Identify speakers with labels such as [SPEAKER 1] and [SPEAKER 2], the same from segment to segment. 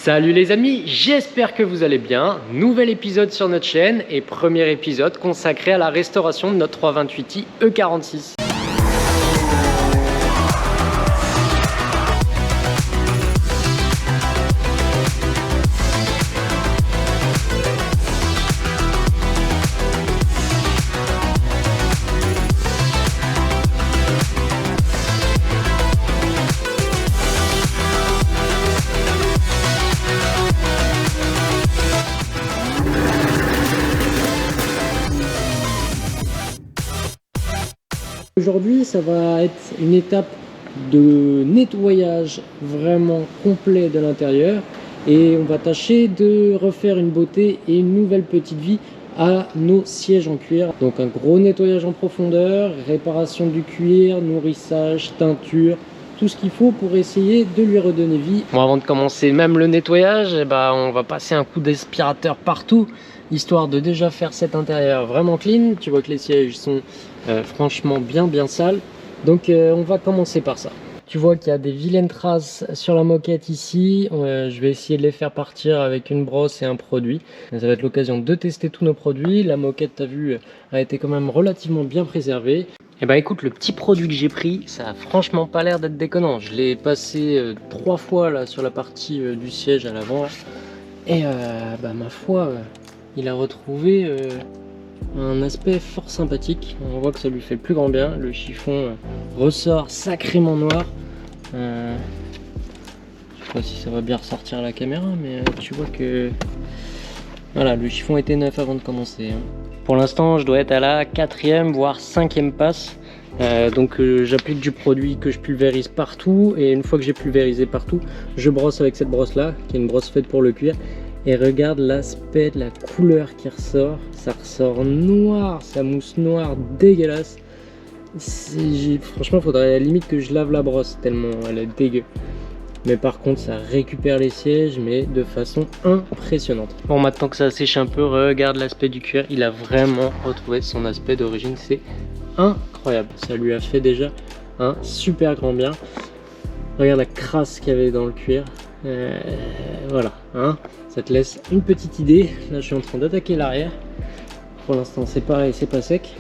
[SPEAKER 1] Salut les amis, j'espère que vous allez bien. Nouvel épisode sur notre chaîne et premier épisode consacré à la restauration de notre 328i E46. Aujourd'hui, ça va être une étape de nettoyage vraiment complet de l'intérieur et on va tâcher de refaire une beauté et une nouvelle petite vie à nos sièges en cuir. Donc un gros nettoyage en profondeur, réparation du cuir, nourrissage, teinture, tout ce qu'il faut pour essayer de lui redonner vie. Bon, avant de commencer même le nettoyage, on va passer un coup d'aspirateur partout, histoire de déjà faire cet intérieur vraiment clean. Tu vois que les sièges sont franchement bien sales, donc on va commencer par ça. Tu vois qu'il y a des vilaines traces sur la moquette ici. Je vais essayer de les faire partir avec une brosse et un produit. Ça va être l'occasion de tester tous nos produits. La moquette, tu as vu, a été quand même relativement bien préservée. Et bah écoute, le petit produit que j'ai pris, ça a franchement pas l'air d'être déconnant. Je l'ai passé 3 fois là sur la partie du siège à l'avant. Et ma foi, il a retrouvé un aspect fort sympathique. On voit que ça lui fait le plus grand bien. Le chiffon ressort sacrément noir. Je sais pas si ça va bien ressortir à la caméra, mais tu vois que voilà, le chiffon était neuf avant de commencer. Pour l'instant, je dois être à la 4e voire 5e passe. Donc j'applique du produit que je pulvérise partout, et une fois que j'ai pulvérisé partout, je brosse avec cette brosse là, qui est une brosse faite pour le cuir. Et regarde l'aspect de la couleur qui ressort, ça ressort noir, ça mousse noire dégueulasse. Franchement, faudrait à la limite que je lave la brosse tellement elle est dégueu. Mais par contre, ça récupère les sièges, mais de façon impressionnante. Bon, maintenant que ça sèche un peu, regarde l'aspect du cuir, il a vraiment retrouvé son aspect d'origine, c'est incroyable. Ça lui a fait déjà un super grand bien. Regarde la crasse qu'il y avait dans le cuir. Voilà, ça te laisse une petite idée. Là je suis en train d'attaquer l'arrière. Pour l'instant c'est pareil, c'est pas sec,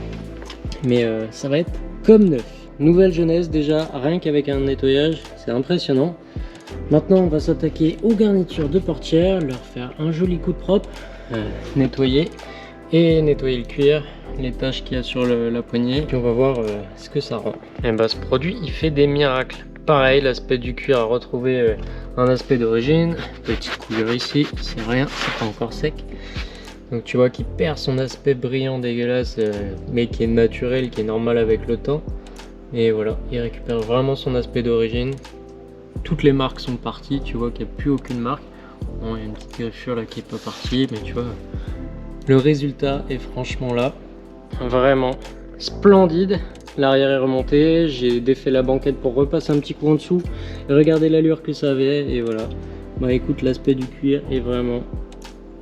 [SPEAKER 1] mais ça va être comme neuf. Nouvelle jeunesse déjà, rien qu'avec un nettoyage, c'est impressionnant. Maintenant on va s'attaquer aux garnitures de portières, leur faire un joli coup de propre, nettoyer le cuir, les taches qu'il y a sur la poignée, puis on va voir ce que ça rend. Et ce produit il fait des miracles. Pareil, l'aspect du cuir a retrouvé un aspect d'origine. Petite couleur ici, c'est rien, c'est pas encore sec. Donc tu vois qu'il perd son aspect brillant dégueulasse, mais qui est naturel, qui est normal avec le temps. Et voilà, il récupère vraiment son aspect d'origine. Toutes les marques sont parties, tu vois qu'il n'y a plus aucune marque. Bon, il y a une petite griffure là qui est pas partie, mais tu vois, le résultat est franchement là. Vraiment splendide. L'arrière est remonté, j'ai défait la banquette pour repasser un petit coup en dessous. Regardez l'allure que ça avait, et voilà. Bah écoute, l'aspect du cuir est vraiment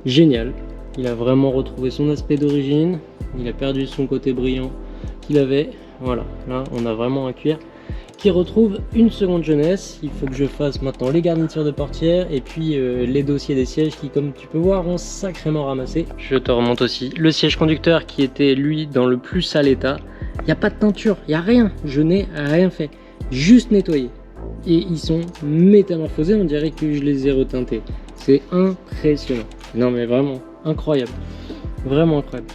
[SPEAKER 1] génial. Il a vraiment retrouvé son aspect d'origine. Il a perdu son côté brillant qu'il avait. Voilà, là on a vraiment un cuir qui retrouve une seconde jeunesse. Il faut que je fasse maintenant les garnitures de portière et puis les dossiers des sièges qui, comme tu peux voir, ont sacrément ramassé. Je te remonte aussi le siège conducteur qui était lui dans le plus sale état. Il n'y a pas de teinture, il n'y a rien, je n'ai rien fait, juste nettoyé. Et ils sont métamorphosés, on dirait que je les ai reteintés. C'est impressionnant. Non mais vraiment, incroyable. Vraiment incroyable.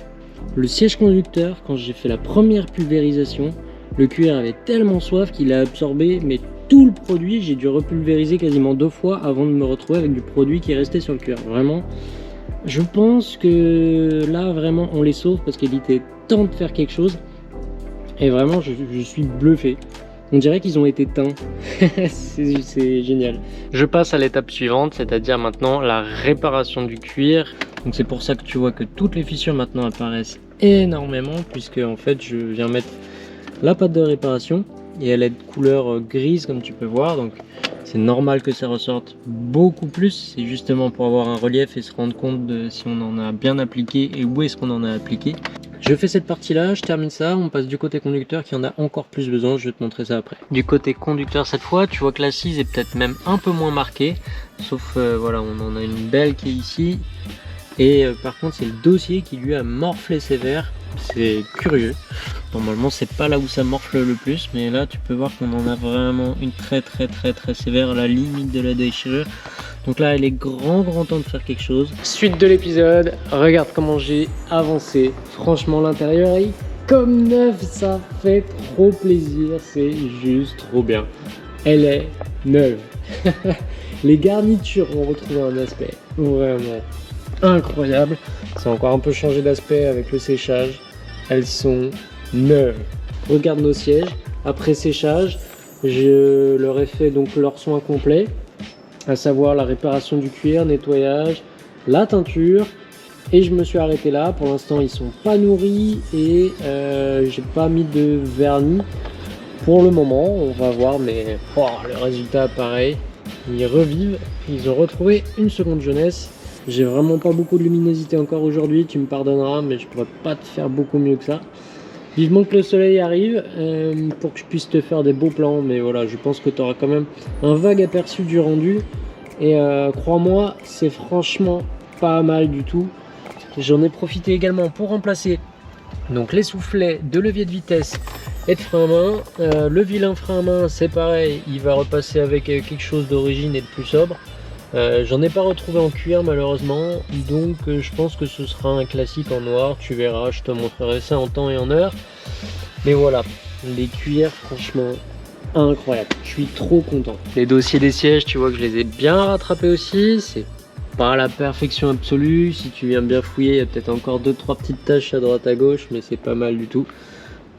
[SPEAKER 1] Le siège conducteur, quand j'ai fait la première pulvérisation, le cuir avait tellement soif qu'il a absorbé mais tout le produit. J'ai dû repulvériser quasiment 2 fois avant de me retrouver avec du produit qui est resté sur le cuir. Vraiment, je pense que là vraiment on les sauve parce qu'il était temps de faire quelque chose. Et vraiment je suis bluffé. On dirait qu'ils ont été teints. C'est génial. Je passe à l'étape suivante, c'est-à-dire maintenant la réparation du cuir. Donc c'est pour ça que tu vois que toutes les fissures maintenant apparaissent énormément, puisque en fait je viens mettre la pâte de réparation et elle est de couleur grise comme tu peux voir. Donc c'est normal que ça ressorte beaucoup plus. C'est justement pour avoir un relief et se rendre compte de si on en a bien appliqué et où est-ce qu'on en a appliqué. Je fais cette partie là, je termine ça, on passe du côté conducteur qui en a encore plus besoin, je vais te montrer ça après. Du côté conducteur cette fois, tu vois que l'assise est peut-être même un peu moins marquée, sauf voilà, on en a une belle qui est ici. Et par contre c'est le dossier qui lui a morflé sévère, c'est curieux. Normalement c'est pas là où ça morfle le plus, mais là tu peux voir qu'on en a vraiment une très sévère à la limite de la déchirure. Donc là il est grand temps de faire quelque chose. Suite de l'épisode, regarde comment j'ai avancé. Franchement l'intérieur est comme neuf, ça fait trop plaisir, c'est juste trop bien. Elle est neuve. Les garnitures ont retrouvé un aspect vraiment incroyable. C'est encore un peu changé d'aspect avec le séchage. Elles sont neuves. Regarde nos sièges. Après séchage, je leur ai fait donc leur soin complet, à savoir la réparation du cuir, nettoyage, la teinture. Et je me suis arrêté là. Pour l'instant, ils sont pas nourris et j'ai pas mis de vernis pour le moment. On va voir, mais le résultat pareil. Ils revivent. Ils ont retrouvé une seconde jeunesse. J'ai vraiment pas beaucoup de luminosité encore aujourd'hui, tu me pardonneras, mais je pourrais pas te faire beaucoup mieux que ça. Vivement que le soleil arrive pour que je puisse te faire des beaux plans, mais voilà, je pense que tu auras quand même un vague aperçu du rendu. Et crois-moi, c'est franchement pas mal du tout. J'en ai profité également pour remplacer donc les soufflets de levier de vitesse et de frein à main. Le vilain frein à main, c'est pareil, il va repasser avec quelque chose d'origine et de plus sobre. J'en ai pas retrouvé en cuir malheureusement, donc je pense que ce sera un classique en noir, tu verras, je te montrerai ça en temps et en heure. Mais voilà, les cuirs franchement incroyable, je suis trop content. Les dossiers des sièges, tu vois que je les ai bien rattrapés aussi, c'est pas la perfection absolue, si tu viens bien fouiller, il y a peut-être encore 2-3 petites taches à droite à gauche, mais c'est pas mal du tout.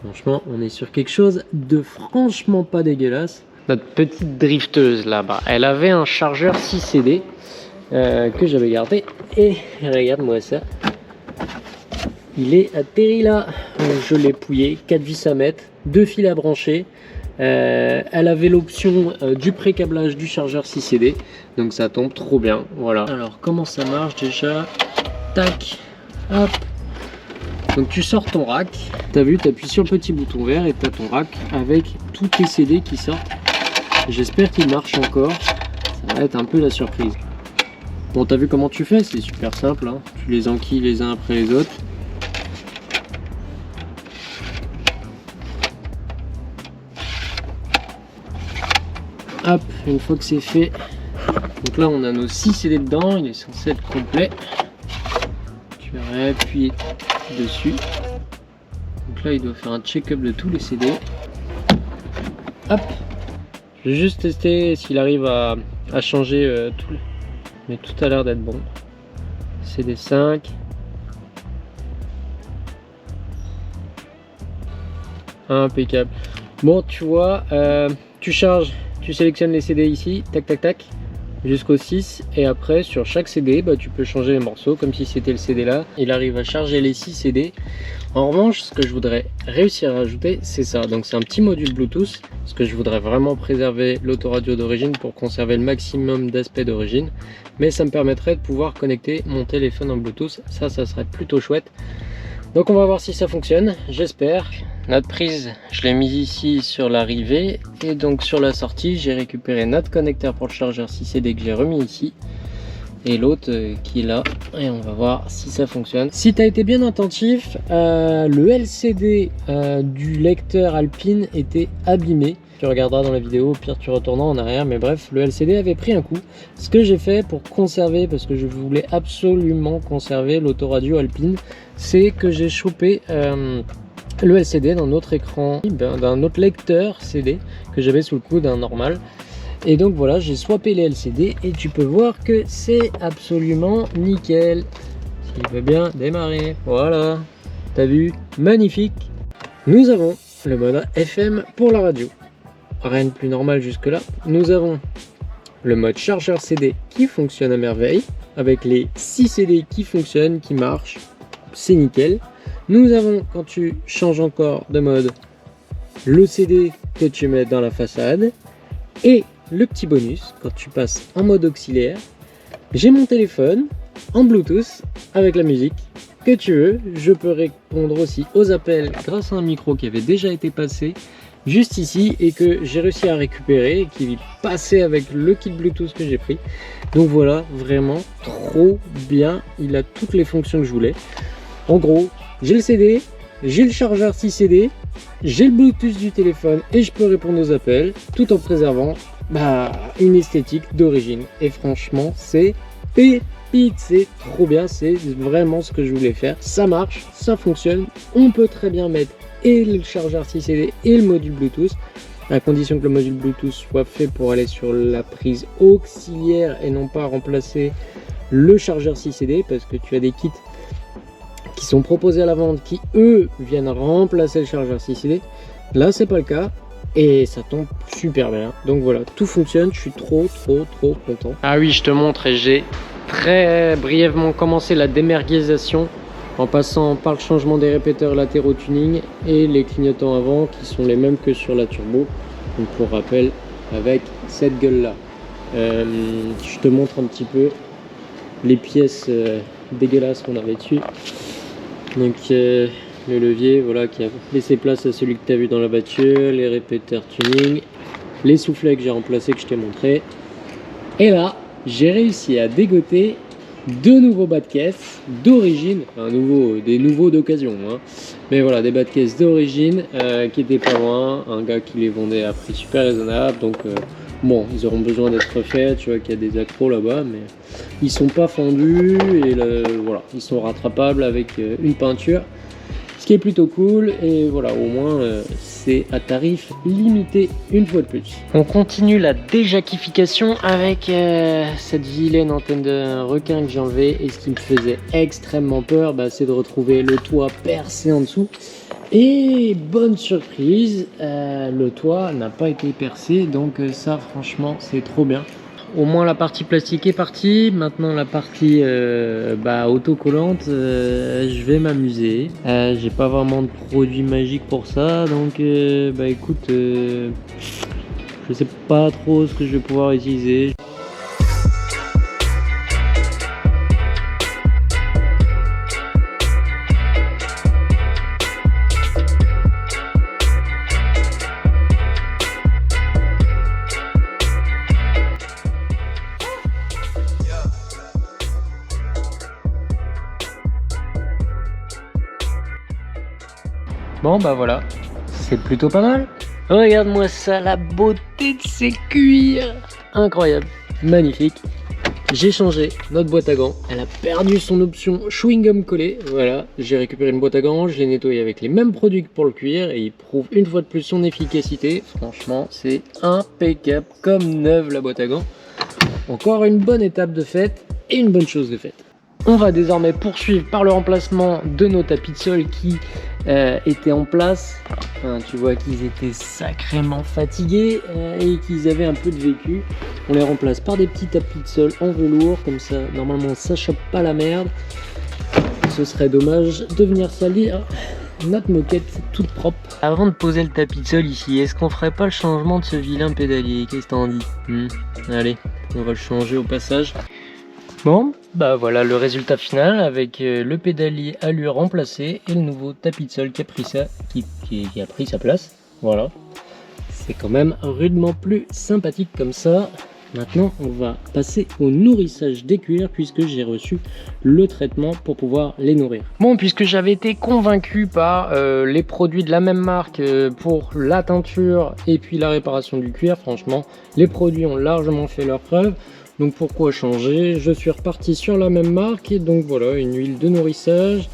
[SPEAKER 1] Franchement, on est sur quelque chose de franchement pas dégueulasse. Notre petite drifteuse là-bas, elle avait un chargeur 6 CD que j'avais gardé et regarde-moi ça, il est atterri là. Je l'ai pouillé, 4 vis à mettre, 2 fils à brancher. Elle avait l'option du pré-câblage du chargeur 6 CD, donc ça tombe trop bien. Voilà. Alors comment ça marche déjà? Tac, hop. Donc tu sors ton rack, t'as vu, t'appuies sur le petit bouton vert et t'as ton rack avec tous tes CD qui sortent. J'espère qu'il marche encore, ça va être un peu la surprise. Bon, t'as vu comment tu fais, c'est super simple, hein. Tu les enquilles les uns après les autres. Hop, une fois que c'est fait, donc là on a nos 6 CD dedans, il est censé être complet. Tu vas réappuyer dessus. Donc là il doit faire un check-up de tous les CD. Hop. Je vais juste tester s'il arrive à changer tout. Mais tout a l'air d'être bon. CD 5. Impeccable. Bon, tu vois, tu charges, tu sélectionnes les CD ici, tac tac tac, jusqu'au 6. Et après, sur chaque CD, tu peux changer les morceaux comme si c'était le CD là. Il arrive à charger les 6 CD. En revanche, ce que je voudrais réussir à rajouter, c'est ça. Donc c'est un petit module Bluetooth, parce que je voudrais vraiment préserver l'autoradio d'origine pour conserver le maximum d'aspects d'origine. Mais ça me permettrait de pouvoir connecter mon téléphone en Bluetooth. Ça serait plutôt chouette. Donc on va voir si ça fonctionne, j'espère. Notre prise, je l'ai mise ici sur l'arrivée. Et donc sur la sortie, j'ai récupéré notre connecteur pour le chargeur 6 CD que j'ai remis ici. Et l'autre qui est là, et on va voir si ça fonctionne. Si tu as été bien attentif, le LCD du lecteur Alpine était abîmé. Tu regarderas dans la vidéo, au pire tu retourneras en arrière, mais bref, le LCD avait pris un coup. Ce que j'ai fait pour conserver, parce que je voulais absolument conserver l'autoradio Alpine, c'est que j'ai chopé le LCD d'un autre écran, d'un autre lecteur CD que j'avais sous le coude, un normal. Et donc voilà, j'ai swappé les LCD et tu peux voir que c'est absolument nickel. S'il veut bien démarrer, voilà, t'as vu, magnifique. Nous avons le mode FM pour la radio, rien de plus normal jusque là. Nous avons le mode chargeur CD qui fonctionne à merveille, avec les 6 CD qui fonctionnent, qui marchent, c'est nickel. Nous avons, quand tu changes encore de mode, le CD que tu mets dans la façade, et le petit bonus, quand tu passes en mode auxiliaire, j'ai mon téléphone en Bluetooth avec la musique que tu veux. Je peux répondre aussi aux appels grâce à un micro qui avait déjà été passé juste ici et que j'ai réussi à récupérer et qui passait avec le kit Bluetooth que j'ai pris. Donc voilà, vraiment trop bien. Il a toutes les fonctions que je voulais. En gros, j'ai le CD, j'ai le chargeur 6 CD, j'ai le Bluetooth du téléphone et je peux répondre aux appels tout en préservant une esthétique d'origine. Et franchement, c'est pépite, c'est trop bien, c'est vraiment ce que je voulais faire. Ça marche, ça fonctionne. On peut très bien mettre et le chargeur 6 CD et le module Bluetooth, à condition que le module Bluetooth soit fait pour aller sur la prise auxiliaire et non pas remplacer le chargeur 6 CD, parce que tu as des kits qui sont proposés à la vente qui eux viennent remplacer le chargeur 6 CD. Là c'est pas le cas et ça tombe super bien. Donc voilà, tout fonctionne, je suis trop content. Ah oui, je te montre, et j'ai très brièvement commencé la démerguisation en passant par le changement des répéteurs latéraux tuning et les clignotants avant qui sont les mêmes que sur la turbo. Donc pour rappel, avec cette gueule là. Je te montre un petit peu les pièces dégueulasses qu'on avait dessus. Donc le levier, voilà, qui a laissé place à celui que tu as vu dans la voiture, les répéteurs tuning, les soufflets que j'ai remplacés, que je t'ai montré. Et là, j'ai réussi à dégoter deux nouveaux bas de caisse d'origine, des nouveaux d'occasion, hein. Mais voilà, des bas de caisse d'origine qui étaient pas loin, un gars qui les vendait à prix super raisonnable. Donc bon, ils auront besoin d'être refaits, tu vois qu'il y a des accros là-bas, mais ils sont pas fendus et voilà, ils sont rattrapables avec une peinture, ce qui est plutôt cool. Et voilà, au moins c'est à tarif limité une fois de plus. On continue la déjaquification avec cette vilaine antenne de requin que j'ai enlevée, et ce qui me faisait extrêmement peur, c'est de retrouver le toit percé en dessous. Et bonne surprise, le toit n'a pas été percé, donc ça franchement c'est trop bien. Au moins la partie plastique est partie. Maintenant la partie autocollante, je vais m'amuser. J'ai pas vraiment de produit magique pour ça, donc écoute, je sais pas trop ce que je vais pouvoir utiliser. Bon voilà, c'est plutôt pas mal. Regarde-moi ça, la beauté de ces cuirs. Incroyable, magnifique. J'ai changé notre boîte à gants. Elle a perdu son option chewing-gum collé. Voilà, j'ai récupéré une boîte à gants, je l'ai nettoyée avec les mêmes produits que pour le cuir et il prouve une fois de plus son efficacité. Franchement, c'est impeccable, comme neuve la boîte à gants. Encore une bonne étape de faite et une bonne chose de faite. On va désormais poursuivre par le remplacement de nos tapis de sol qui étaient en place. Enfin, tu vois qu'ils étaient sacrément fatigués et qu'ils avaient un peu de vécu. On les remplace par des petits tapis de sol en velours, comme ça normalement ça chope pas la merde. Ce serait dommage de venir salir notre moquette toute propre. Avant de poser le tapis de sol ici, est-ce qu'on ferait pas le changement de ce vilain pédalier? Qu'est-ce que t'en dis? Allez, on va le changer au passage. Bon, voilà le résultat final avec le pédalier allure remplacé et le nouveau tapis de sol qui a pris qui a pris sa place. Voilà, c'est quand même rudement plus sympathique comme ça. Maintenant, on va passer au nourrissage des cuirs puisque j'ai reçu le traitement pour pouvoir les nourrir. Bon, puisque j'avais été convaincu par les produits de la même marque pour la teinture et puis la réparation du cuir, franchement, les produits ont largement fait leur preuve. Donc pourquoi changer? Je suis reparti sur la même marque et donc voilà, une huile de nourrissage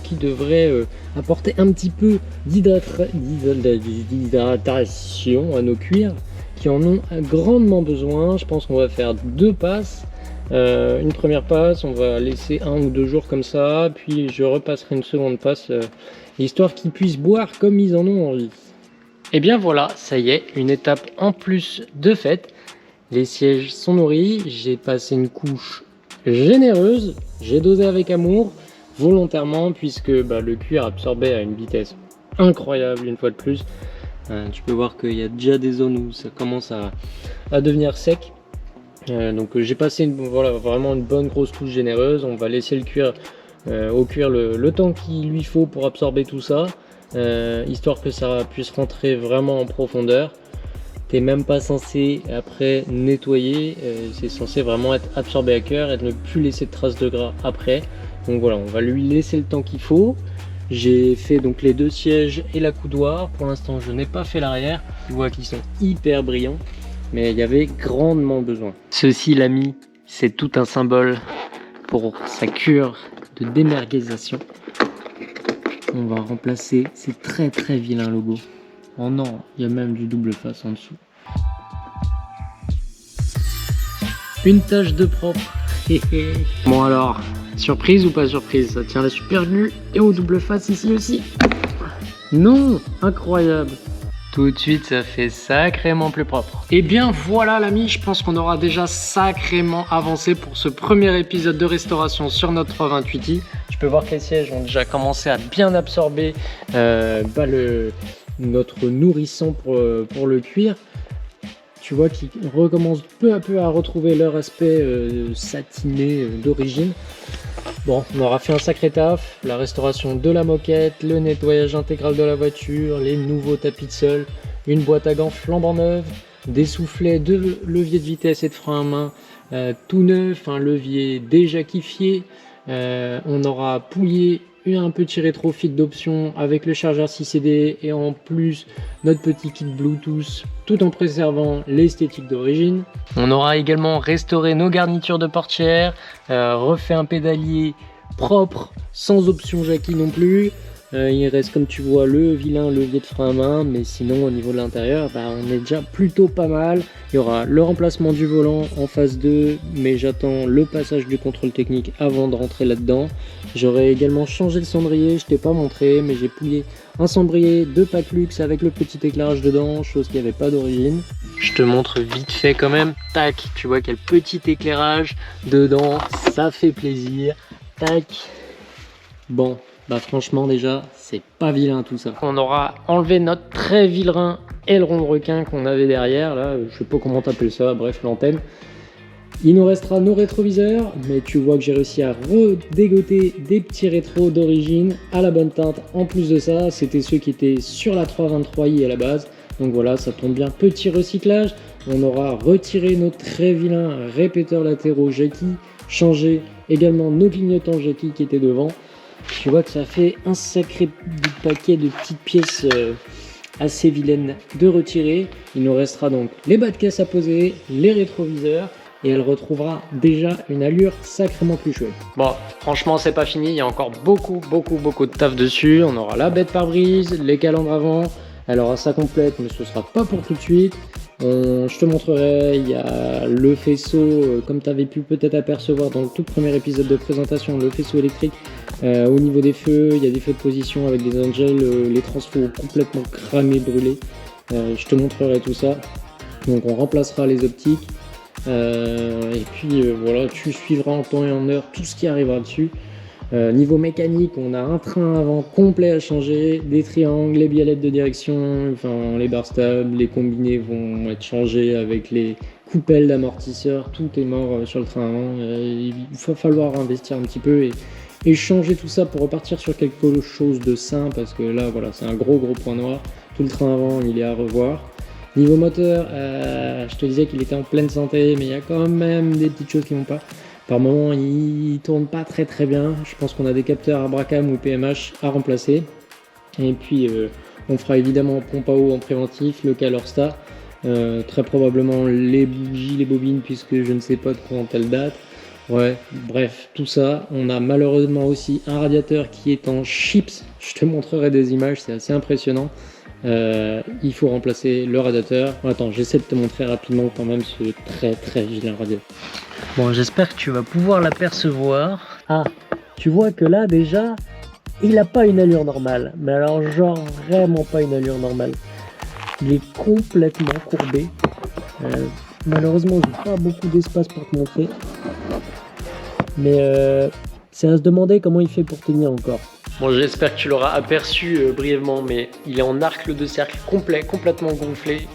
[SPEAKER 1] qui devrait apporter un petit peu d'hydratation à nos cuirs qui en ont grandement besoin. Je pense qu'on va faire deux passes. Une première passe, on va laisser 1 ou 2 jours comme ça, puis je repasserai une seconde passe histoire qu'ils puissent boire comme ils en ont envie. Et bien voilà, ça y est, une étape en plus de faite. Les sièges sont nourris, j'ai passé une couche généreuse, j'ai dosé avec amour, volontairement, puisque le cuir absorbait à une vitesse incroyable une fois de plus. Tu peux voir qu'il y a déjà des zones où ça commence à devenir sec. Donc j'ai passé vraiment une bonne grosse couche généreuse. On va laisser le cuir au cuir le temps qu'il lui faut pour absorber tout ça, histoire que ça puisse rentrer vraiment en profondeur. T'es même pas censé après nettoyer, c'est censé vraiment être absorbé à cœur et ne plus laisser de traces de gras après. Donc voilà, on va lui laisser le temps qu'il faut. J'ai fait donc les 2 sièges et la coudoir. Pour l'instant, je n'ai pas fait l'arrière. Tu vois qu'ils sont hyper brillants, mais il y avait grandement besoin. Ceci, l'ami, c'est tout un symbole pour sa cure de démerguisation. On va remplacer ces très très vilains logos. Oh non, il y a même du double face en dessous. Une tache de propre. Bon alors, surprise ou pas surprise? Ça tient la super glue et au double face ici aussi. Non, incroyable. Tout de suite, ça fait sacrément plus propre. Et bien voilà l'ami, je pense qu'on aura déjà sacrément avancé pour ce premier épisode de restauration sur notre 328i. Tu peux voir que les sièges ont déjà commencé à bien absorber notre nourrisson pour le cuir. Tu vois qu'ils recommencent peu à peu à retrouver leur aspect satiné d'origine. Bon, on aura fait un sacré taf, la restauration de la moquette, le nettoyage intégral de la voiture, les nouveaux tapis de sol, une boîte à gants flambant neuve, des soufflets de levier de vitesse et de frein à main tout neuf, un levier déjà kiffié. On aura pouillé un petit rétro fit d'option avec le chargeur 6CD et en plus notre petit kit Bluetooth tout en préservant l'esthétique d'origine. On aura également restauré nos garnitures de portière, refait un pédalier propre sans option Jackie non plus. Il reste comme tu vois le vilain levier de frein à main, mais sinon au niveau de l'intérieur on est déjà plutôt pas mal. Il y aura le remplacement du volant en phase 2, mais j'attends le passage du contrôle technique avant de rentrer là-dedans. J'aurais également changé le cendrier, je t'ai pas montré, mais j'ai pouillé un cendrier de Paclux avec le petit éclairage dedans, chose qui n'y avait pas d'origine. Je te montre vite fait quand même, tac, tu vois quel petit éclairage dedans, ça fait plaisir, tac, bon. Franchement déjà, c'est pas vilain tout ça. On aura enlevé notre très vilain aileron de requin qu'on avait derrière, là, je sais pas comment t'appeler ça, bref, l'antenne. Il nous restera nos rétroviseurs, mais tu vois que j'ai réussi à redégoter des petits rétros d'origine à la bonne teinte. En plus de ça, c'était ceux qui étaient sur la 323i à la base. Donc voilà, ça tombe bien, petit recyclage. On aura retiré nos très vilains répéteurs latéraux Jackie, changé également nos clignotants Jackie qui étaient devant. Tu vois que ça fait un sacré paquet de petites pièces assez vilaines de retirer. Il nous restera donc les bas de caisse à poser, les rétroviseurs et elle retrouvera déjà une allure sacrément plus chouette. Bon, franchement c'est pas fini, il y a encore beaucoup de taf dessus. On aura la bête pare-brise, les calandres avant, elle aura ça complète mais ce sera pas pour tout de suite. Je te montrerai, il y a le faisceau, comme tu avais pu peut-être apercevoir dans le tout premier épisode de présentation, le faisceau électrique au niveau des feux, il y a des feux de position avec des angels, les transfos complètement cramés, brûlés. Je te montrerai tout ça. Donc on remplacera les optiques. Et puis voilà, tu suivras en temps et en heure tout ce qui arrivera dessus. Niveau mécanique, on a un train avant complet à changer, des triangles, les biellettes de direction, enfin les barres stables, les combinés vont être changés avec les coupelles d'amortisseurs, tout est mort sur le train avant. Il va falloir investir un petit peu et changer tout ça pour repartir sur quelque chose de sain parce que là voilà, c'est un gros point noir. Tout le train avant il est à revoir. Niveau moteur, je te disais qu'il était en pleine santé, mais il y a quand même des petites choses qui vont pas. Par moment, il tourne pas très bien. Je pense qu'on a des capteurs Abracam ou PMH à remplacer. Et puis, on fera évidemment pompe à eau en préventif, le Calorstar. Très probablement les bougies, les bobines, puisque je ne sais pas de quand elles datent. Ouais, bref, tout ça. On a malheureusement aussi un radiateur qui est en chips. Je te montrerai des images, c'est assez impressionnant. Il faut remplacer le radiateur. Attends, j'essaie de te montrer rapidement quand même ce très vilain radiateur. Bon, j'espère que tu vas pouvoir l'apercevoir. Ah, tu vois que là déjà, il a pas une allure normale. Mais alors genre vraiment pas une allure normale. Il est complètement courbé. Malheureusement, j'ai pas beaucoup d'espace pour te montrer. Mais c'est à se demander comment il fait pour tenir encore. Bon, j'espère que tu l'auras aperçu brièvement, mais il est en arc de cercle complet, complètement gonflé.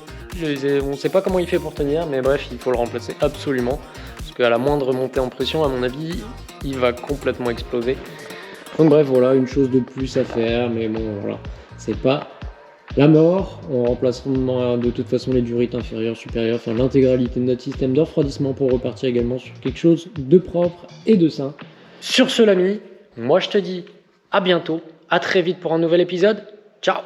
[SPEAKER 1] On ne sait pas comment il fait pour tenir, mais bref, il faut le remplacer absolument. Parce qu'à la moindre montée en pression, à mon avis, il va complètement exploser. Donc bref, voilà, une chose de plus à faire, mais bon, voilà, c'est pas la mort. On remplacera de toute façon les durites inférieures, supérieures, enfin l'intégralité de notre système de refroidissement pour repartir également sur quelque chose de propre et de sain. Sur ce, l'ami, moi je te dis à bientôt, à très vite pour un nouvel épisode. Ciao!